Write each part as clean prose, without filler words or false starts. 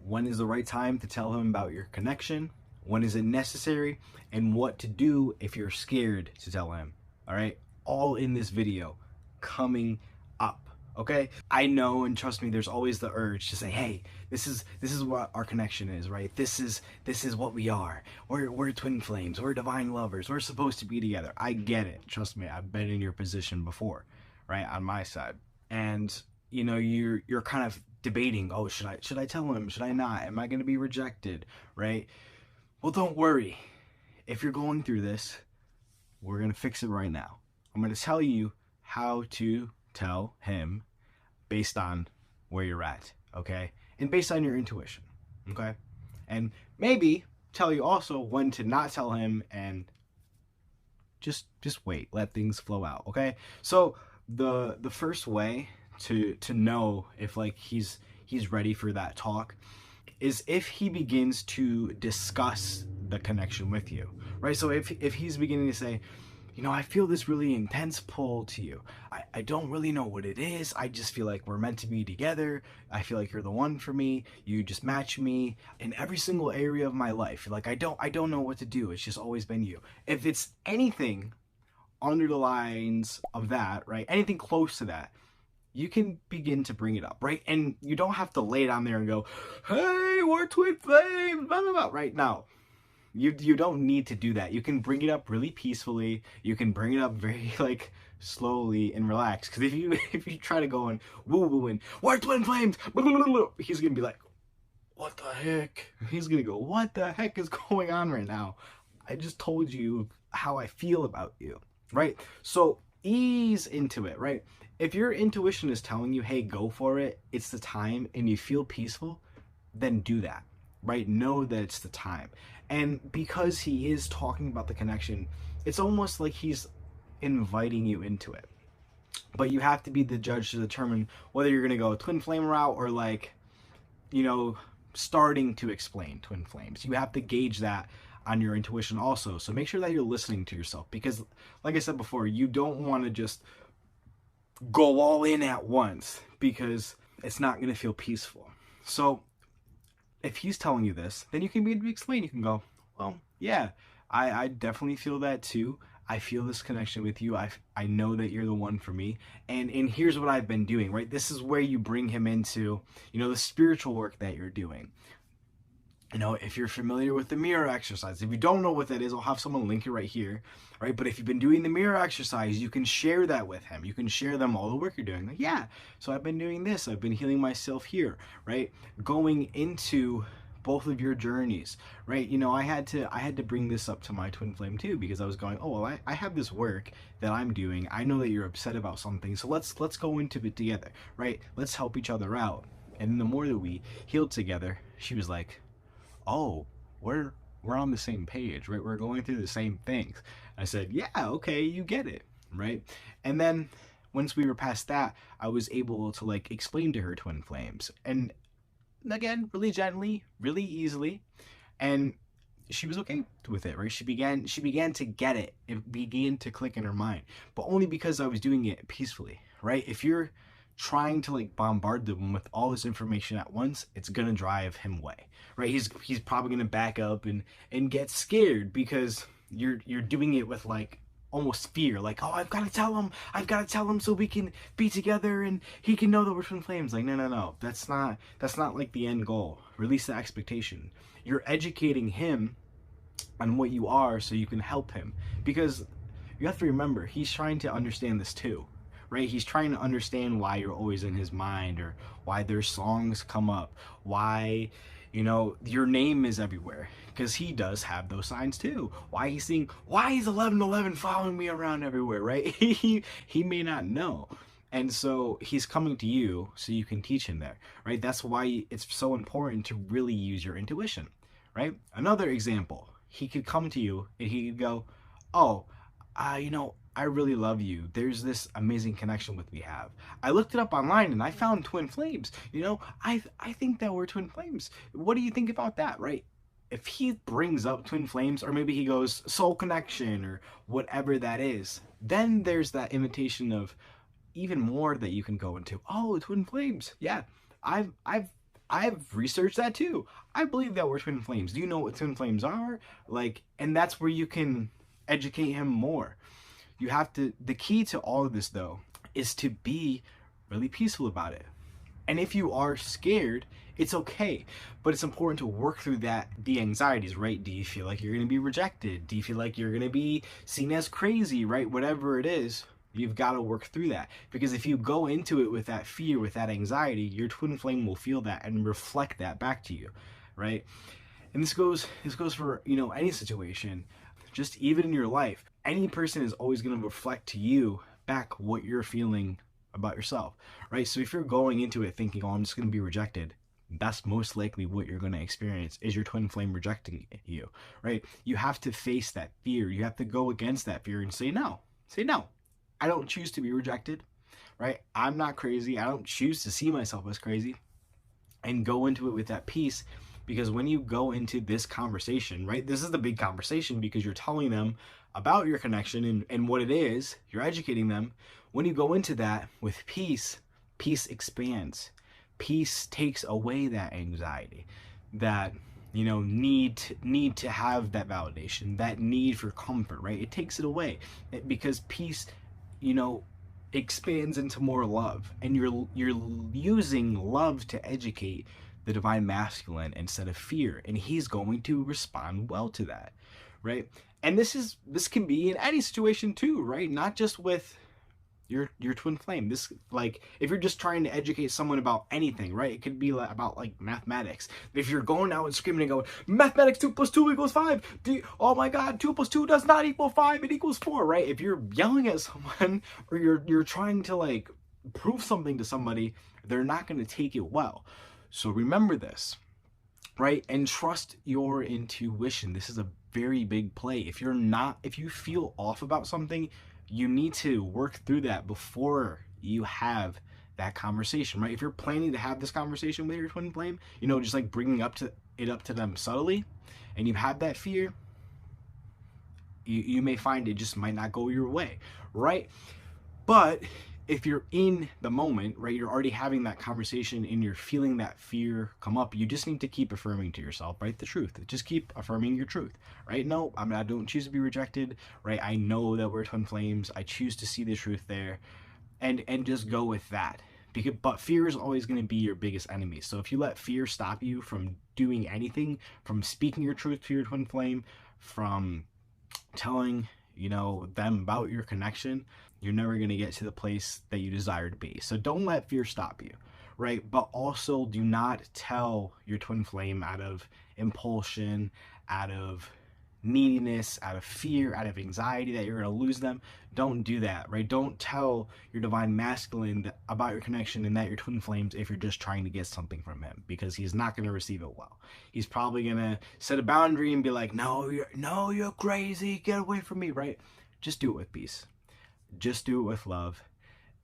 when is the right time to tell him about your connection, when is it necessary, and what to do if you're scared to tell him. All right, all in this video coming up. Okay, I know, and trust me, there's always the urge to say, hey, this is what our connection is, right? This is what we are. We're twin flames, we're divine lovers, we're supposed to be together. I get it, trust me, I've been in your position before, right, on my side. And you know, you're kind of debating, oh, should I tell him, should I not, am I going to be rejected, right? Well, don't worry, if you're going through this, we're going to fix it right now. I'm going to tell you how to tell him based on where you're at, okay? And based on your intuition, okay? And maybe tell you also when to not tell him, and just wait, let things flow out, okay? So the first way to know if like he's ready for that talk is if he begins to discuss the connection with you, right? So if he's beginning to say, you know, I feel this really intense pull to you. I don't really know what it is. I just feel like we're meant to be together. I feel like you're the one for me. You just match me in every single area of my life. Like I don't know what to do. It's just always been you. If it's anything under the lines of that, right? Anything close to that, you can begin to bring it up, right? And you don't have to lay it on there and go, hey, we're twin flames, blah, blah, blah, right? Now, you don't need to do that. You can bring it up really peacefully. You can bring it up very like slowly and relaxed. Because if you try to go and woo and we're twin flames, blah, blah, blah, blah, he's gonna be like, what the heck? He's gonna go, what the heck is going on right now? I just told you how I feel about you, right? So ease into it, right? If your intuition is telling you, hey, go for it, it's the time, and you feel peaceful, then do that, right? Know that it's the time. And because he is talking about the connection, it's almost like he's inviting you into it. But you have to be the judge to determine whether you're going to go a twin flame route or like, you know, starting to explain twin flames. You have to gauge that on your intuition also. So make sure that you're listening to yourself, because like I said before, you don't want to just go all in at once, because it's not going to feel peaceful. So if he's telling you this, then you can begin to explain. You can go, well, yeah, I definitely feel that too. I feel this connection with you. I know that you're the one for me. And here's what I've been doing, right? This is where you bring him into, you know, the spiritual work that you're doing. You know, if you're familiar with the mirror exercise, if you don't know what that is, I'll have someone link it right here, right? But if you've been doing the mirror exercise, you can share that with him. You can share them all the work you're doing. Like, yeah, so I've been doing this. I've been healing myself here, right? Going into both of your journeys, right? You know, I had to bring this up to my twin flame too, because I was going, oh, well, I have this work that I'm doing. I know that you're upset about something, so let's go into it together, right? Let's help each other out. And the more that we healed together, she was like, oh, we're on the same page, right? We're going through the same things. I said, yeah, okay, you get it, right? And then once we were past that, I was able to like explain to her twin flames, and again, really gently, really easily, and she was okay with it, right? She began to get it. It began to click in her mind, but only because I was doing it peacefully, right? If you're trying to like bombard them with all this information at once, it's gonna drive him away, right? He's probably gonna back up and get scared, because you're doing it with like almost fear, like, oh, I've got to tell him so we can be together and he can know that we're twin flames. Like, no, that's not like the end goal. Release the expectation. You're educating him on what you are so you can help him, because you have to remember, he's trying to understand this too, right? He's trying to understand why you're always in his mind, or why their songs come up, why, you know, your name is everywhere, because he does have those signs too. Why he's 1111 following me around everywhere, right? He may not know. And so he's coming to you so you can teach him there, right? That's why it's so important to really use your intuition, right? Another example, he could come to you and he could go, oh, you know, I really love you. There's this amazing connection we have. I looked it up online and I found twin flames. You know, I think that we're twin flames. What do you think about that, right? If he brings up twin flames, or maybe he goes soul connection or whatever that is, then there's that invitation of even more that you can go into. Oh, twin flames. Yeah, I've I've researched that too. I believe that we're twin flames. Do you know what twin flames are? Like, and that's where you can educate him more. You have to, the key to all of this though, is to be really peaceful about it. And if you are scared, it's okay. But it's important to work through the anxieties, right? Do you feel like you're going to be rejected? Do you feel like you're going to be seen as crazy, right? Whatever it is, you've got to work through that. Because if you go into it with that fear, with that anxiety, your twin flame will feel that and reflect that back to you, right? And this goes for, any situation, just even in your life. Any person is always going to reflect to you back what you're feeling about yourself, right? So if you're going into it thinking, oh, I'm just going to be rejected, that's most likely what you're going to experience, is your twin flame rejecting you, right? You have to face that fear. You have to go against that fear and say no. I don't choose to be rejected, right? I'm not crazy. I don't choose to see myself as crazy, and go into it with that peace. Because when you go into this conversation, right, this is the big conversation, because you're telling them about your connection and what it is, you're educating them. When you go into that with peace, peace expands. Peace takes away that anxiety, that need to have that validation, that need for comfort, right? It takes it away, because peace, expands into more love, and you're using love to educate the divine masculine instead of fear, and he's going to respond well to that, right? And this can be in any situation too, right? Not just with your twin flame. This, like, if you're just trying to educate someone about anything, right? It could be about like mathematics. If you're going out and screaming and going, mathematics 2 + 2 = 5. Oh my God, 2 + 2 does not equal 5. It equals 4, right? If you're yelling at someone, or you're trying to like prove something to somebody, they're not going to take it well. So remember this, right? And trust your intuition. This is a very big play. If you feel off about something, you need to work through that before you have that conversation, right? If you're planning to have this conversation with your twin flame, just like bringing up to them subtly, and you have that fear, you may find it just might not go your way, right? But if you're in the moment, right, you're already having that conversation and you're feeling that fear come up, you just need to keep affirming to yourself, right, the truth. Just keep affirming your truth, right? No, I don't choose to be rejected, right? I know that we're twin flames. I choose to see the truth there, and just go with that. But fear is always going to be your biggest enemy. So if you let fear stop you from doing anything, from speaking your truth to your twin flame, from telling them about your connection, you're never going to get to the place that you desire to be. So don't let fear stop you, right? But also do not tell your twin flame out of impulsion, out of neediness, out of fear, out of anxiety that you're going to lose them. Don't do that, right? Don't tell your divine masculine about your connection and that you're twin flames if you're just trying to get something from him, because he's not going to receive it well. He's probably going to set a boundary and be like, no, you're crazy, get away from me, right? Just do it with peace. Just do it with love.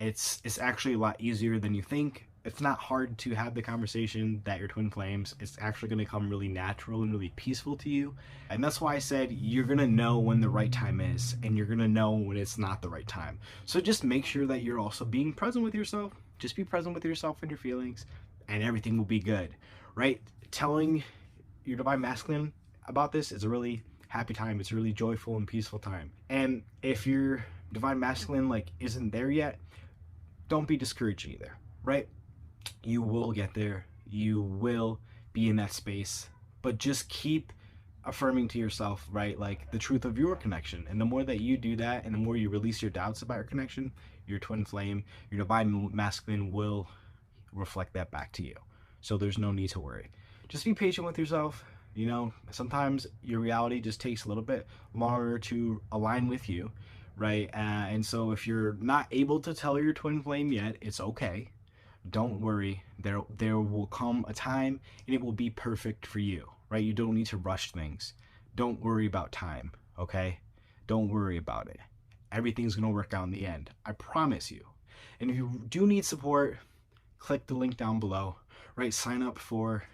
It's actually a lot easier than you think. It's not hard to have the conversation that you're twin flames. It's actually going to come really natural and really peaceful to you. And that's why I said you're going to know when the right time is, and you're going to know when it's not the right time. So just make sure that you're also being present with yourself. Just be present with yourself and your feelings, and everything will be good, right? Telling your divine masculine about this is a really happy time. It's a really joyful and peaceful time. And if your divine masculine isn't there yet, don't be discouraged either, right? You will get there. You will be in that space, but just keep affirming to yourself, right, the truth of your connection. And the more that you do that, and the more you release your doubts about your connection, your twin flame, your divine masculine will reflect that back to you. So there's no need to worry. Just be patient with yourself. Sometimes your reality just takes a little bit longer to align with you, right? And so if you're not able to tell your twin flame yet, it's okay. Don't worry. There will come a time, and it will be perfect for you, right? You don't need to rush things. Don't worry about time, okay? Don't worry about it. Everything's going to work out in the end. I promise you. And if you do need support, click the link down below, right? Sign up for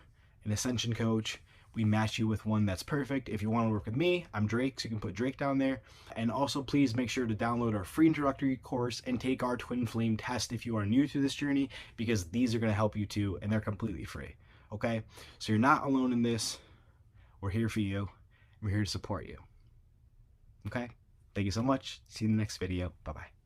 an Ascension coach. We match you with one that's perfect. If you want to work with me, I'm Drake, so you can put Drake down there. And also, please make sure to download our free introductory course and take our twin flame test if you are new to this journey, because these are going to help you too, and they're completely free. Okay? So you're not alone in this. We're here for you. We're here to support you. Okay? Thank you so much. See you in the next video. Bye-bye.